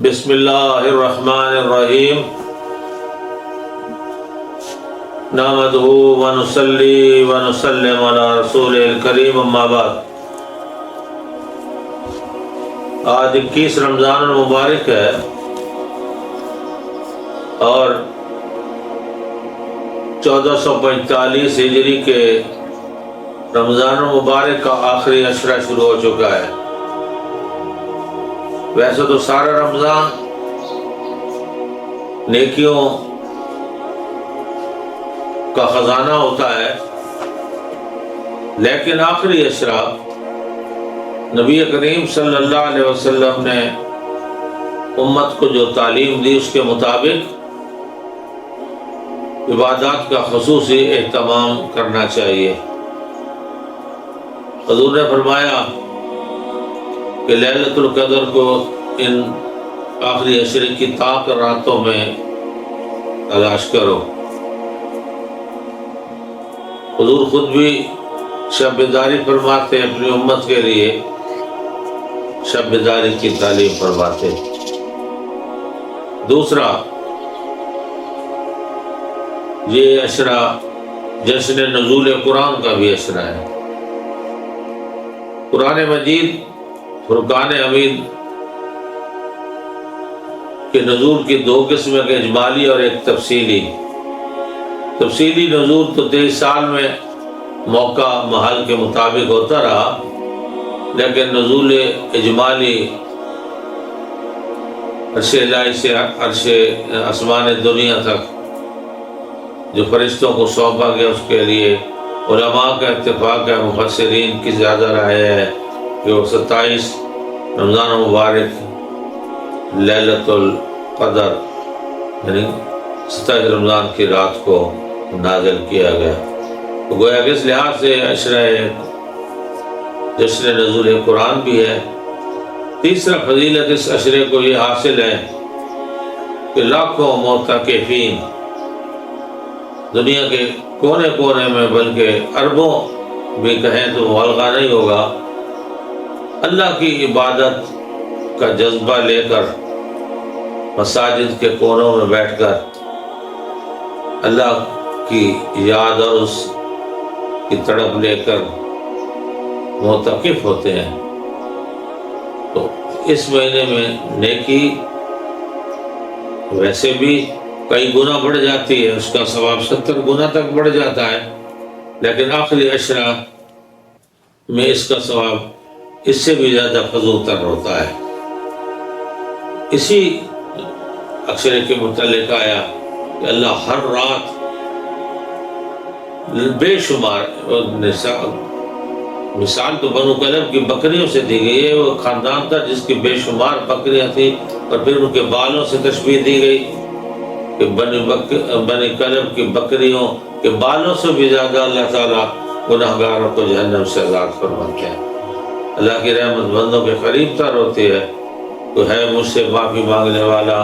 بسم اللہ الرحمن الرحیم نحمدہ ونصلی ونسلم علی رسول الکریم اما بعد۔ آج 21 رمضان المبارک ہے اور 1445 ہجری کے رمضان المبارک کا آخری عشرہ شروع ہو چکا ہے۔ ویسے تو سارا رمضان نیکیوں کا خزانہ ہوتا ہے، لیکن آخری عشرہ نبی کریم صلی اللہ علیہ وسلم نے امت کو جو تعلیم دی اس کے مطابق عبادات کا خصوصی اہتمام کرنا چاہیے۔ حضور نے فرمایا کہ لیلۃ القدر کو ان آخری عشرے کی تاک راتوں میں تلاش کرو۔ حضور خود بھی شب بیداری فرماتے، اپنی امت کے لیے شب بیداری کی تعلیم فرماتے۔ دوسرا، یہ عشرہ جشن نزول قرآن کا بھی عشرہ ہے۔ قرآن مجید فرقان حمید کے نزول کی دو قسمیں، ایک اجمالی اور ایک تفصیلی۔ تفصیلی نزول تو 23 سال میں موقع محل کے مطابق ہوتا رہا، لیکن نزول اجمالی عرش الہی سے عرش آسمان دنیا تک جو فرشتوں کو سونپا گیا، اس کے لیے علماء کا اتفاق ہے، مفسرین کی زیادہ رائے ہے کہ وہ 27 رمضان مبارک لیلۃ القدر یعنی 27 رمضان کی رات کو نازل کیا گیا۔ تو گویا کہ اس لحاظ سے عشرہ جشن نزول قرآن بھی ہے۔ تیسرا فضیلت اس عشرے کو یہ حاصل ہے کہ لاکھوں معتکفین دنیا کے کونے کونے میں، بلکہ اربوں بھی کہیں تو مبالغہ نہیں ہوگا، اللہ کی عبادت کا جذبہ لے کر مساجد کے کونوں میں بیٹھ کر اللہ کی یاد اور اس کی تڑپ لے کر معتکف ہوتے ہیں۔ تو اس مہینے میں نیکی ویسے بھی کئی گنا بڑھ جاتی ہے، اس کا ثواب 70 گنا تک بڑھ جاتا ہے، لیکن آخری عشرہ میں اس کا ثواب اس سے بھی زیادہ فضول تر ہوتا ہے۔ اسی عشرے کے متعلق آیا کہ اللہ ہر رات بے شمار، مثال تو بنو کلب کی بکریوں سے دی گئی ہے، وہ خاندان تھا جس کی بے شمار بکریاں تھیں، اور پھر ان کے بالوں سے تشبیہ دی گئی کہ بنی کلب کی بکریوں کے بالوں سے بھی زیادہ اللہ تعالیٰ گناہگاروں کو جہنم سے آزاد فرماتے ہیں۔ اللہ کی رحمت بندوں کے قریب تر ہوتی ہے۔ کوئی ہے مجھ سے معافی مانگنے والا،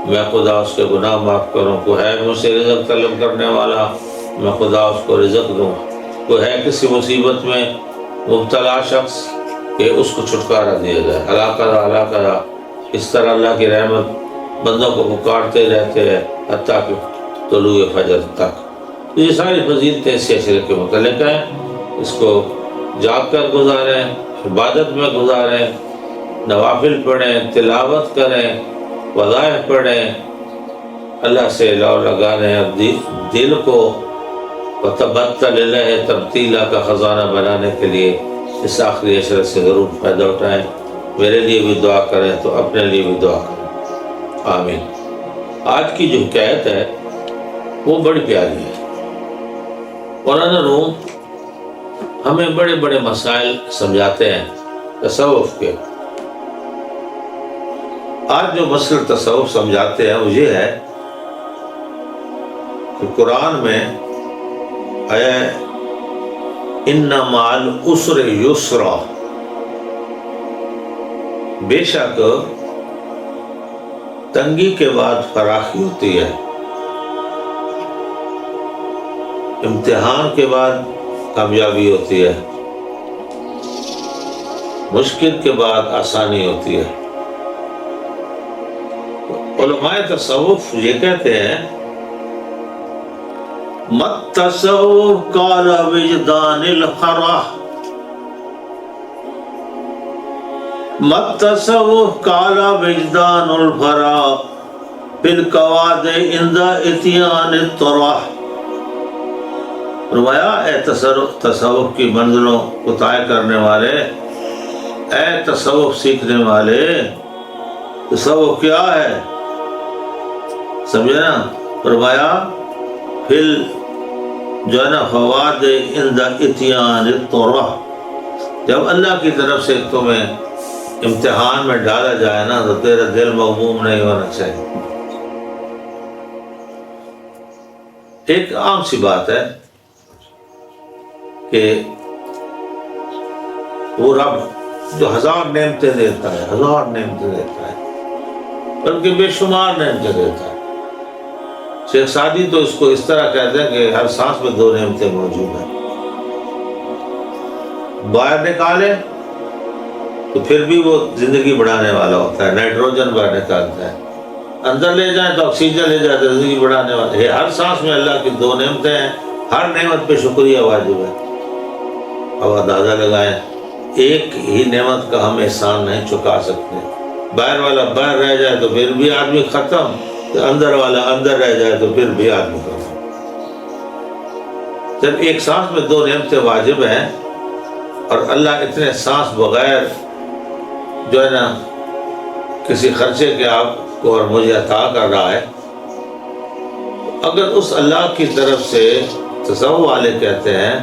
میں خدا اس کے گناہ معاف کروں۔ کوئی ہے مجھ سے رزق طلب کرنے والا، میں خدا اس کو رزق دوں۔ کوئی ہے کسی مصیبت میں مبتلا شخص کہ اس کو چھٹکارا دیا جائے، ہلاکہ اس طرح اللہ کی رحمت بندوں کو پکارتے رہتے ہیں حتیٰ کہ طلوع فجر تک۔ یہ ساری فضیلتیں اس عشرے کے متعلق ہیں۔ اس کو جاگ کر گزاریں، عبادت میں گزاریں، نوافل پڑھیں، تلاوت کریں، وظائف پڑھیں، اللہ سے لو لگانے، دل کو وتبتل الیہ تبتیلا کا خزانہ بنانے کے لیے اس آخری عشرے سے ضرور فائدہ اٹھائیں۔ میرے لیے بھی دعا کریں تو اپنے لیے بھی دعا کریں، آمین۔ آج کی جو حکایت ہے وہ بڑی پیاری ہے۔ مولانا روم ہمیں بڑے بڑے مسائل سمجھاتے ہیں تصوف کے۔ آج جو مسئلہ تصوف سمجھاتے ہیں وہ یہ ہے کہ قرآن میں آیا ہے ان مع العسر یسرا، بے شک تنگی کے بعد فراخی ہوتی ہے، امتحان کے بعد کامیابی ہوتی ہے، مشکل کے بعد آسانی ہوتی ہے۔ علماء تصوف یہ کہتے ہیں مت تصوف قال وجدان الخرا، مت تصوف قال وجدان الفرا بالقواد عند اتیان الطرح۔ فرمایا اے تصوف کی منزلوں کو طے کرنے والے، اے تصوف سیکھنے والے، تصوف کیا ہے سمجھے نا؟ فرمایا پھر جو ہے نا فواد عند اتیان الطرح، جب اللہ کی طرف سے تمہیں امتحان میں ڈالا جائے نا تو تیرا دل مغموم نہیں ہونا چاہیے۔ ایک عام سی بات ہے کہ وہ رب جو ہزار نعمتیں دیتا ہے، ہزار نعمتیں دیتا ہے، بلکہ بے شمار نعمتیں دیتا ہے۔ شیخ سعدی تو اس کو اس طرح کہتے ہیں کہ ہر سانس میں 2 نعمتیں موجود ہیں۔ باہر نکالے تو پھر بھی وہ زندگی بڑھانے والا ہوتا ہے، نائٹروجن باہر نکالتا ہے، اندر لے جائیں تو آکسیجن لے جاتا ہے، زندگی بڑھانے والا ہے۔ ہر سانس میں اللہ کی 2 نعمتیں ہیں، ہر نعمت پہ شکریہ واجب ہے۔ اب اندازہ لگائیں، ایک ہی نعمت کا ہم احسان نہیں چکا سکتے۔ باہر والا باہر رہ جائے تو پھر بھی آدمی ختم، اندر والا اندر رہ جائے تو پھر بھی آدمی ختم۔ جب ایک سانس میں 2 نعمتیں واجب ہیں اور اللہ اتنے سانس بغیر جو ہے نا کسی خرچے کے آپ کو اور مجھے عطا کر رہا ہے، اگر اس اللہ کی طرف سے تصوف والے کہتے ہیں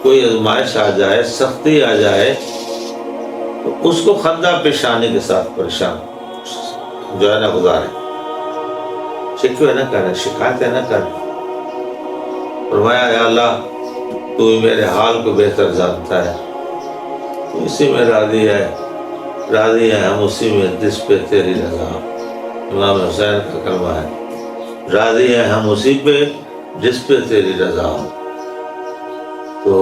کوئی آزمائش آ جائے، سختی آ جائے تو اس کو خندہ پیشانی کے ساتھ پریشان جو ہے نا گزارے، شکوے نہ کرے، شکایتیں نہ کرے۔ فرمایا اے اللہ تو ہی میرے حال کو بہتر جانتا ہے، تو اسی میں راضی ہے، راضی ہیں ہم اسی میں جس پہ تیری رضا۔ امام حسین کا کلمہ ہے، راضی ہیں ہم اسی پہ جس پہ تیری رضا۔ تو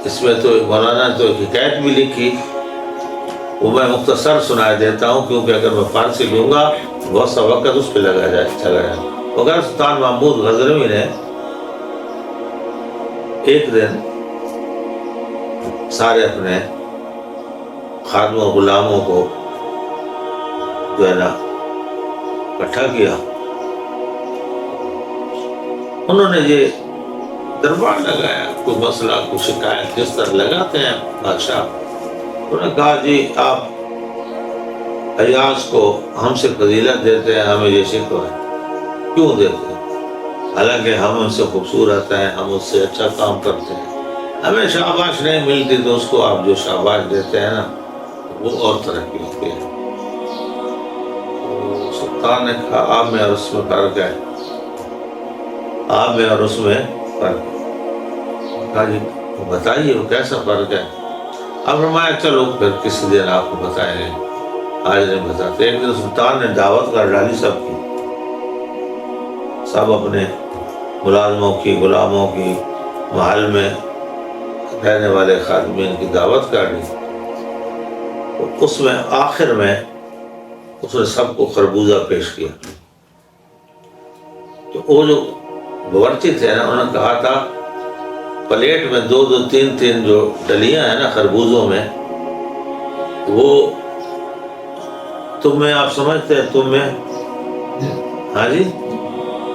اس میں تو مولانا تو ایک حکایت بھی لکھی، وہ میں مختصر سنا دیتا ہوں کیونکہ اگر میں فارسی لوں گا بہت سا وقت اس پہ لگا جائے چلا جائے۔ مگر سلطان محمود غزنوی نے ایک دن سارے اپنے خادموں و غلاموں کو جو ہے نا اکٹھا کیا، انہوں نے یہ دربار لگایا، کوئی مسئلہ کوئی شکایت جس طرح لگاتے ہیں بادشاہ، انہوں نے کہا جی آپ ایاز کو ہم سے فضیلت دیتے ہیں، ہمیں یہ شکوہ ہے، کیوں دیتے ہیں؟ حالانکہ ہم ان سے خوبصورت ہیں، ہم اس سے اچھا کام کرتے ہیں، ہمیں شاباش نہیں ملتی تو اس کو آپ جو شاباش دیتے ہیں نا وہ اور طرح کی ہوتی ہے۔ سلطان نے کہا آپ میں اور اس میں فرق ہے، آپ میں اور اس میں فرق ہے۔ کہا جی بتائیے وہ کیسا فرق ہے؟ اب فرمایا چلو پھر کسی دن آپ کو بتائیں گے، آج نہیں بتاتے۔ ایک دن سلطان نے دعوت کر ڈالی سب کی، سب اپنے ملازموں کی، غلاموں کی، محل میں رہنے والے خادمین کی دعوت کر دی۔ اس میں آخر میں اس نے سب کو خربوزہ پیش کیا۔ تو وہ جو باورچی تھے نا انہوں نے کہا تھا پلیٹ میں 2 3 جو ڈلیاں ہیں نا خربوزوں میں، وہ تم میں آپ سمجھتے ہیں تم میں، ہاں جی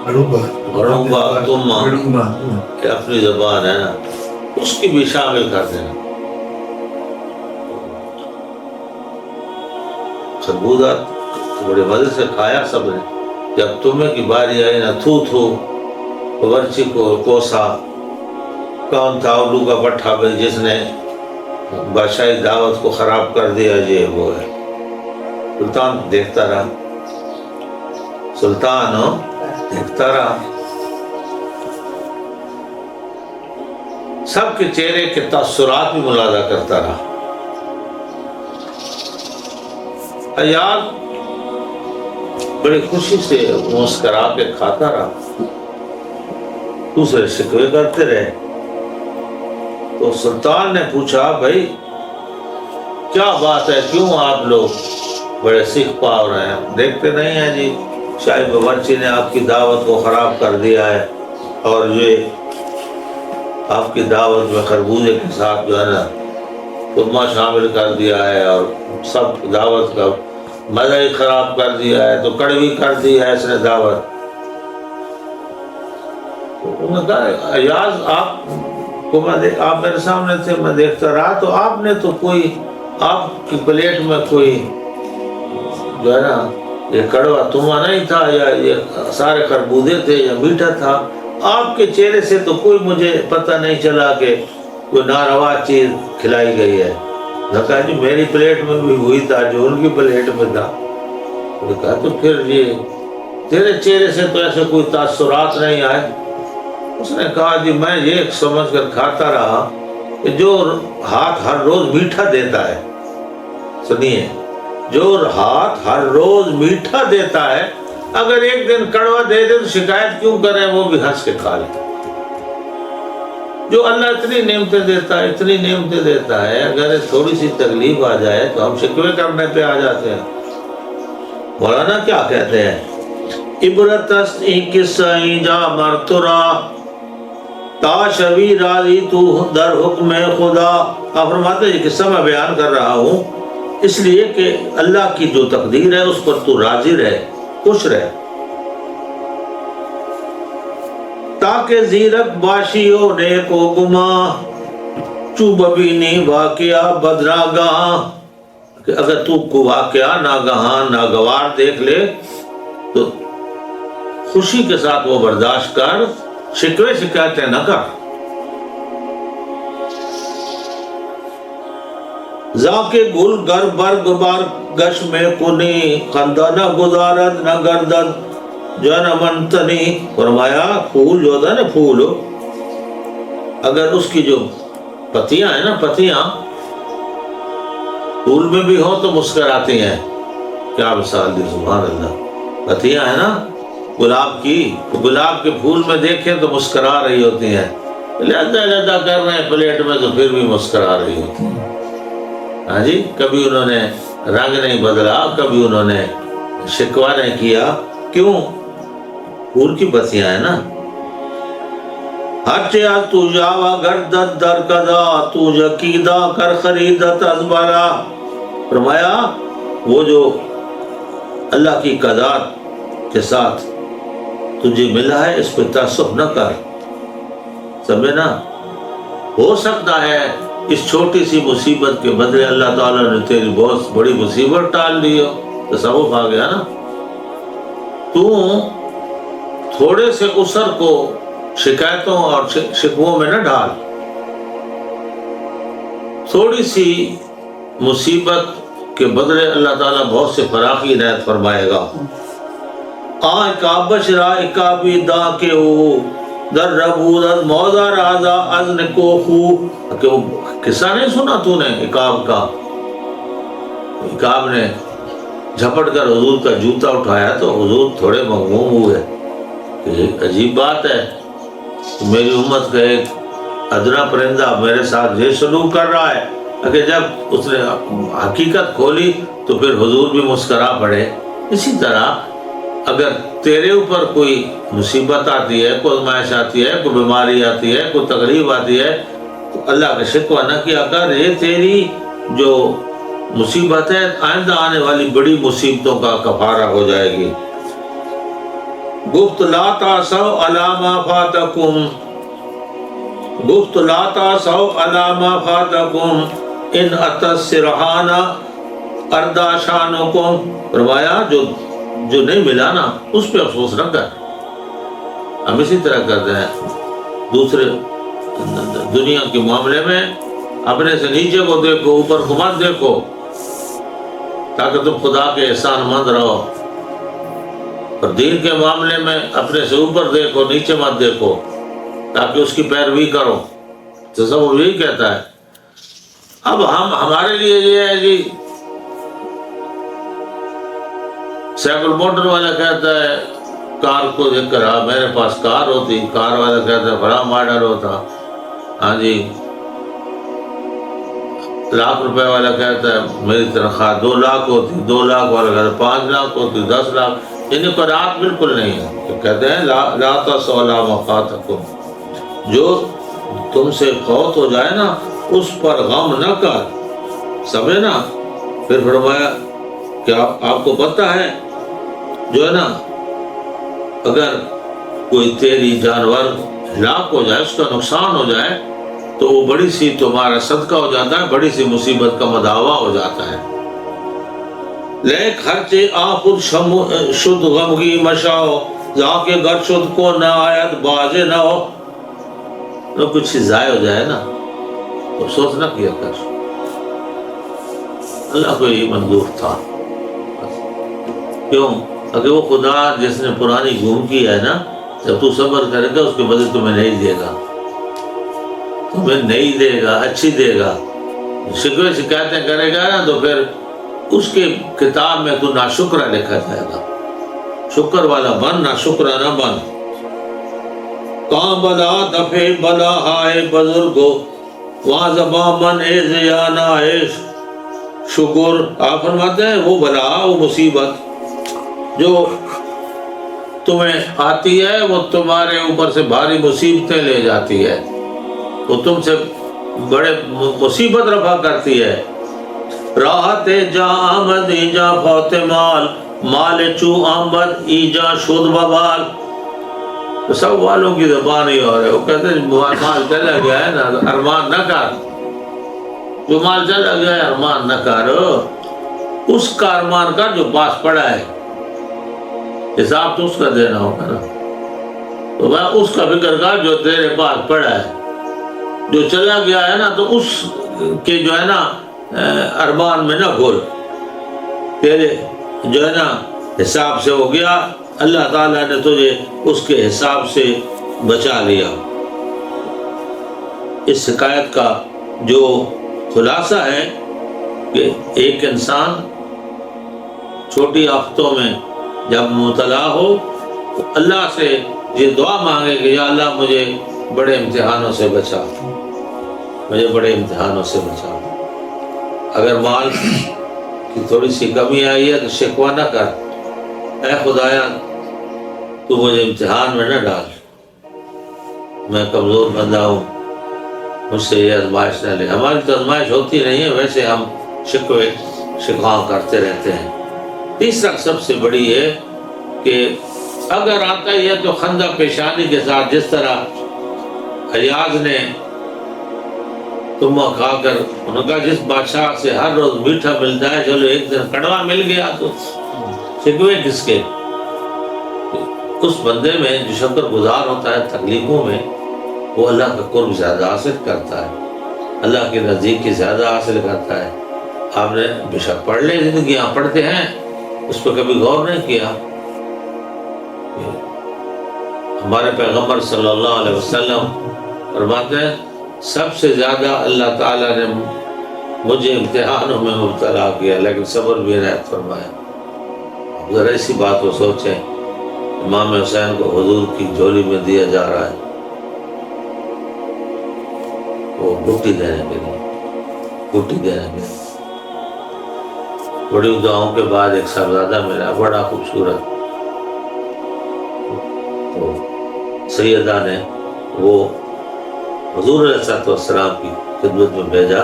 گڑوبا تم کہ اپنی زبان ہے نا اس کی بھی شامل کر دینا۔ خربوزہ بڑے مزے سے کھایا سب نے، جب تمہیں کی باری آئی نا تھو باورچی کو کوسا، کون تھا الو کا پٹھا بھائی جس نے بادشاہی دعوت کو خراب کر دیا، یہ وہ ہے۔ سلطان دیکھتا رہا، سلطان دیکھتا رہا، سب کے چہرے کے تاثرات بھی ملاحظہ کرتا رہا۔ عیاض بڑی خوشی سے مسکرا کے کھاتا رہا، دوسرے شکوے کرتے رہے۔ تو سلطان نے پوچھا بھائی کیا بات ہے، کیوں آپ لوگ بڑے سیکھ پا رہے ہیں. دیکھتے نہیں ہیں جی شاہد باورچی نے آپ کی دعوت کو خراب کر دیا ہے اور یہ آپ کی دعوت میں خربوزے کے ساتھ جو ہے نا خرما شامل کر دیا ہے اور سب دعوت کا مزہ ہی خراب کر دیا ہے, تو کڑوی کر دی ہے اس نے دعوت. انہوں نے کہا ایاز آپ کو آپ میرے سامنے تھے, میں دیکھتا رہا, تو آپ نے تو کوئی آپ کی پلیٹ میں کوئی جو ہے نا یہ کڑوا تما نہیں تھا یا یہ سارے خربوزے تھے یا میٹھا تھا. آپ کے چہرے سے تو کوئی مجھے پتہ نہیں چلا کہ کوئی ناروا چیز کھلائی گئی ہے. کہا جی میری پلیٹ میں بھی وہی تھا جو ان کی پلیٹ میں تھا. کہا تو پھر یہ تیرے چہرے سے تو ایسے کوئی تاثرات نہیں آئے. اس نے کہا جی میں یہ سمجھ کر کھاتا رہا کہ جو ہاتھ ہر روز میٹھا دیتا ہے, سنیے, جو ہاتھ ہر روز میٹھا دیتا ہے اگر ایک دن کڑوا دے دے تو شکایت کیوں کرے, وہ بھی ہنس کے کھا لے. جو اللہ اتنی نعمتیں دیتا ہے, اتنی نعمتیں دیتا ہے, اگر تھوڑی سی تکلیف آ جائے تو ہم شکوے کرنے پہ آ جاتے ہیں. مولانا کیا کہتے ہیں, عبرت است این قصہ جا مرترا تا شوی راضی تو در حکم خدا. آپ فرماتے ہیں یہ قصہ میں بیان کر رہا ہوں اس لیے کہ اللہ کی جو تقدیر ہے اس پر تو راضی رہے, خوش رہے. تاکہ زیرک باشی ہو نیک و گما چو ببینی واقعہ بدناگاہ, کہ اگر تو کو واقعہ ناگہاں ناگوار دیکھ لے تو خوشی کے ساتھ وہ برداشت کر, شکوے شکایتیں نہ کر. ذاکے گل گر برگ بار گش میں کنی خندہ نہ گزارت نہ گردد جو ہے نا منتنی. فرمایا پھول جو ہوتا ہے نا, پھول اگر اس کی جو پتیاں ہیں نا, پتیاں پھول میں بھی ہو تو مسکراتی ہیں. کیا مثال دی, سبحان اللہ. پتیاں ہیں نا گلاب کی, گلاب کے پھول میں دیکھیں تو مسکرا رہی ہوتی ہیں, لہذا لہذا کر رہے ہیں پلیٹ میں تو پھر بھی مسکرا رہی ہوتی ہیں. ہاں جی, کبھی انہوں نے رنگ نہیں بدلا, کبھی انہوں نے شکوہ نہیں کیا. کیوں؟ پھول کی پتیاں ہیں نا. ہچیا تو جاوا گردت در کدا تو یقیدہ کر خریدت ازبرا. فرمایا وہ جو اللہ کی قضا کے ساتھ تجھے ملا ہے اس پہ تعصب نہ کر, سمجھے نا. ہو سکتا ہے اس چھوٹی سی مصیبت کے بدلے اللہ تعالیٰ نے تیری بہت بڑی مصیبت ٹال دی ہو. تصوف آ گیا نا. تو تھوڑے سے اسر کو شکایتوں اور شکووں میں نہ ڈال. تھوڑی سی مصیبت کے بدلے اللہ تعالیٰ بہت سے فراخی عنایت فرمائے گا. آئیں کا بشرا اکابی دا کے ہو در ربود از موضع رازا از نکوخو. کہ وہ قصہ نہیں سنا تو نے عقاب کا؟ عقاب نے جھپٹ کر حضور کا جوتا اٹھایا تو حضور تھوڑے مغموم ہوئے کہ ایک عجیب بات ہے, میری امت کا ایک ادنا پرندہ میرے ساتھ یہ سلوک کر رہا ہے. اگر جب اس نے حقیقت کھولی تو پھر حضور بھی مسکرا پڑے. اسی طرح اگر تیرے اوپر کوئی مصیبت آتی ہے, کوئی آزمائش آتی ہے, کوئی بیماری آتی ہے, کوئی تکلیف آتی ہے, تو اللہ کا شکوہ نہ کیا کر. یہ تیری جو مصیبت ہے آئندہ آنے والی بڑی مصیبتوں کا کفارہ ہو جائے گی. گفت لا تاسو علی ما فاتکم, گفت لا تاسو علی ما فاتکم ان اتت سرحانہ اردہ شانکم. فرمایا جو نہیں ملا نا اس پہ افسوس نہ کر. ہم اسی طرح کرتے ہیں دوسرے دنیا کے معاملے میں, اپنے سے نیچے کو دیکھو, اوپر کو مت دیکھو, تاکہ تم خدا کے احسان مند رہو. اور دین کے معاملے میں اپنے سے اوپر دیکھو, نیچے مت دیکھو, تاکہ اس کی پیروی کرو. تصوف یہی کہتا ہے. اب ہمارے لیے یہ ہے جی, سائیکل موٹر والا کہتا ہے کار کو دیکھ کر میرے پاس کار ہوتی, کار والا کہتا ہے بڑا ماڈل ہوتا. ہاں جی, 1,00,000 روپے والا کہتا ہے میری تنخواہ 2 لاکھ ہوتی، 2 لاکھ والا کہتا ہے 5 لاکھ ہوتی، 10 لاکھ، یعنی قرآن بالکل نہیں ہے. تو کہتے ہیں لا تسوا لا مفاتکم، جو تم سے فوت ہو جائے نا اس پر غم نہ کر، سمجھے نا. پھر فرمایا کہ آپ کو پتہ ہے جو ہے نا اگر کوئی تیری جانور ہلاک ہو جائے، اس کا نقصان ہو جائے تو وہ بڑی سی تمہارا صدقہ ہو جاتا ہے، بڑی سی مصیبت کا مداوع ہو جاتا ہے. لے خرچے آخر شد غمگی مشاؤ، جا کے گر شد کو نہ آیت بازے نہ ہو. تو کچھ ضائع ہو جائے نا تو افسوس نہ کیا کر. اللہ کو یہ منظور تھا. کیوں؟ اگر وہ خدا جس نے پرانی گم کی ہے نا، جب تو صبر کرے گا اس کے بدلے تمہیں نہیں دے گا، تمہیں نہیں دے گا، اچھی دے گا. شکوے شکایتیں کرے گا نا تو پھر اس کے کتاب میں تو ناشکرہ لکھا جائے گا. شکر والا بن، ناشکرہ نہ بن. کہاں بلا دفع بلا ہائے بزرگو، وہاں زباں من اے زیانہ عیش شکر. آپ فرماتے ہیں وہ بلا، وہ مصیبت جو تمہیں آتی ہے وہ تمہارے اوپر سے بھاری مصیبتیں لے جاتی ہے، وہ تم سے بڑے مصیبت رفع کرتی ہے. راحت جا آمد ایجا فوت مال، مال چو آمد ایجا شد ببال. تو سب والوں کی زبان ہی ہو رہے، وہ کہتے ہیں مال چلا گیا ہے نا ارمان نہ کر، جو مال چلا گیا ہے ارمان نہ کر. اس کا ارمان کر جو پاس پڑا ہے، حساب تو اس کا دینا ہوگا نا. تو میں اس کا فکر کر جو تیرے پاس پڑا ہے. جو چلا گیا ہے نا تو اس کے جو ہے نا ارمان میں نہ گھل. تیرے جو ہے نا حساب سے ہو گیا، اللہ تعالیٰ نے تجھے اس کے حساب سے بچا لیا. اس حکایت کا جو خلاصہ ہے کہ ایک انسان چھوٹی آفتوں میں جب مبتلا ہو تو اللہ سے یہ دعا مانگے کہ یا اللہ مجھے بڑے امتحانوں سے بچا، مجھے بڑے امتحانوں سے بچا. اگر مال کی تھوڑی سی کمی آئی ہے تو شکوہ نہ کر، اے خدایا تو مجھے امتحان میں نہ ڈال، میں کمزور بندہ ہوں، مجھ سے یہ آزمائش نہ لے. ہماری تو آزمائش ہوتی نہیں ہے، ویسے ہم شکوے شکواں کرتے رہتے ہیں. تیسرا سب سے بڑی ہے کہ اگر آتا ہی ہے تو خندہ پیشانی کے ساتھ، جس طرح ایاز نے تمہ کھا کر انہوں نے کہا جس بادشاہ سے ہر روز میٹھا ملتا ہے چلو ایک دن کڑوا مل گیا تو شکوے کس کے. اس بندے میں جو شکر گزار ہوتا ہے تکلیفوں میں، وہ اللہ کا قرب زیادہ حاصل کرتا ہے، اللہ کے نزدیکی زیادہ حاصل کرتا ہے. آپ نے بے شک پڑھ لے، زندگیاں پڑھتے ہیں، اس پہ کبھی غور نہیں کیا. ہمارے پیغمبر صلی اللہ علیہ وسلم فرماتے ہیں سب سے زیادہ اللہ تعالیٰ نے مجھے امتحانوں میں مبتلا کیا لیکن صبر بھی عنایت فرمایا. ذرا اسی بات کو سوچیں، امام حسین کو حضور کی جھولی میں دیا جا رہا ہے، وہ گٹی دینے کے لیے، گٹی دینے کے لیے. بڑی دعاؤں کے بعد ایک صاحبزادہ ملا بڑا خوبصورت، تو سیدہ نے وہ حضور علیہ السلام کی خدمت میں بھیجا.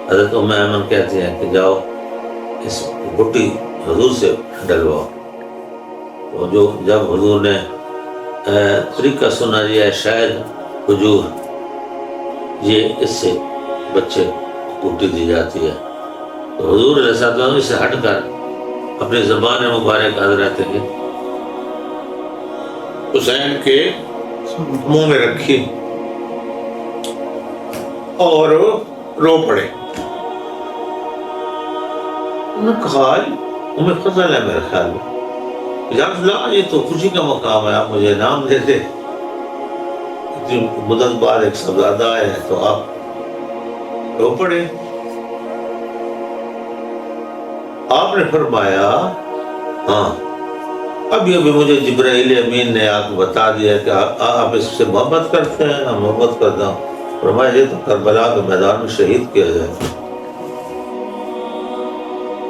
حضرت ام ایمن کہتی ہیں کہ جاؤ اس گٹی حضور سے ڈلواؤ. تو جو جب حضور نے طریقہ سنا یہ شاید حضور یہ اس سے بچے گٹی دی جاتی ہے، تو حضور علیہ السلام سے ہٹ کر اپنی زبان مبارک حضرت کے حسین کے منہ میں رکھی اور رو پڑے. انہوں نے کہا ہمیں فضل ہے میرے خیال میں، یا رسول اللہ یہ تو خوشی کا مقام ہے، آپ مجھے انعام دے دے. اتنی مدت بعد ایک صاحبزادہ آئے تو آپ رو پڑے. آپ نے فرمایا ہاں ابھی مجھے جبرائیل امین نے آپ کو بتا دیا کہ آپ اس سے محبت کرتے ہیں. ہم محبت کرتا ہوں. فرمایا یہ تو کربلا کے میدان میں شہید کیا جائے.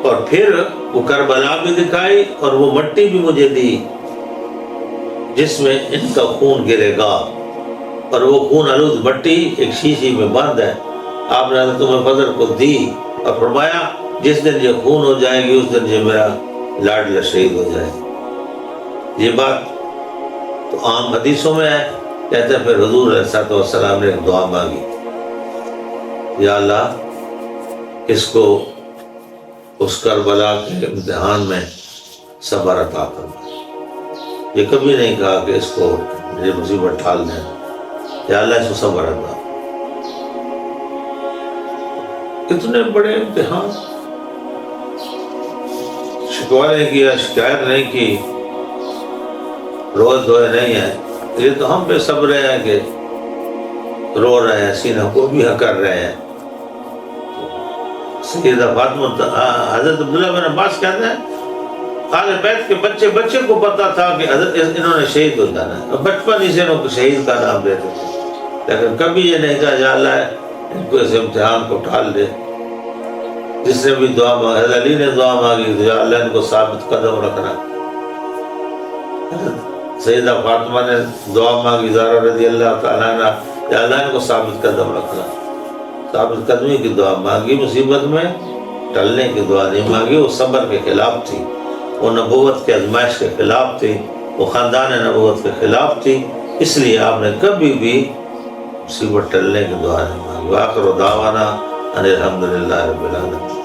اور پھر وہ کربلا بھی دکھائی اور وہ مٹی بھی مجھے دی جس میں ان کا خون گرے گا، اور وہ خون آلود مٹی ایک شیشی میں بند ہے۔ آپ نے حضرت عمر فضل کو دی اور فرمایا جس دن یہ خون ہو جائے گی اس دن یہ میرا لاڈلا شہید ہو جائے گا۔ یہ بات تو عام حدیثوں میں ہے۔ کہتے ہیں پھر حضور علیہ السلام نے ایک دعا مانگی، یا اللہ اس کو اس کربلا کے امتحان میں صبر عطا فرما۔ یہ کبھی نہیں کہا کہ اس کو یہ مصیبت ٹال دیں، یا اللہ اس کو صبر عطا۔ کتنے بڑے امتحان، شکوہ نہیں کیا، شکایت نہیں کی، روز دھوئے نہیں ہیں۔ یہ تو ہم پہ صبر ہے کہ رو رہے ہیں، سینہ کو بھی کر رہے ہیں۔ سیدہ فاطمہ حضرت عبداللہ بن عباس کہتے ہیں آل بیت کے بچے بچے کو پتا تھا کہ حضرت انہوں نے شہید ہو جانا ہے، بچپن ہی سے انہوں کو شہید کا نام دیتے تھے، لیکن کبھی یہ نہیں کہا یا اللہ ان کو اس امتحان کو ٹال دے۔ جس نے بھی دعا مانگی، حضرت علی نے دعا مانگی تو یا اللہ ان کو ثابت قدم رکھنا۔ سیدہ فاطمہ نے دعا مانگی زہرا رضی اللہ تعالیٰ عنہ، یا اللہ ان کو ثابت قدم رکھنا۔ ثابت قدمی کی دعا مانگی، مصیبت میں ٹلنے کی دعا نہیں مانگی۔ وہ صبر کے خلاف تھی، وہ نبوت کے آزمائش کے خلاف تھی، وہ خاندان نبوت کے خلاف تھی، اس لیے آپ نے کبھی بھی مصیبت ٹلنے کی دعا نہیں مانگی۔ وآخر دعوانا ان الحمدللہ رب العالمین۔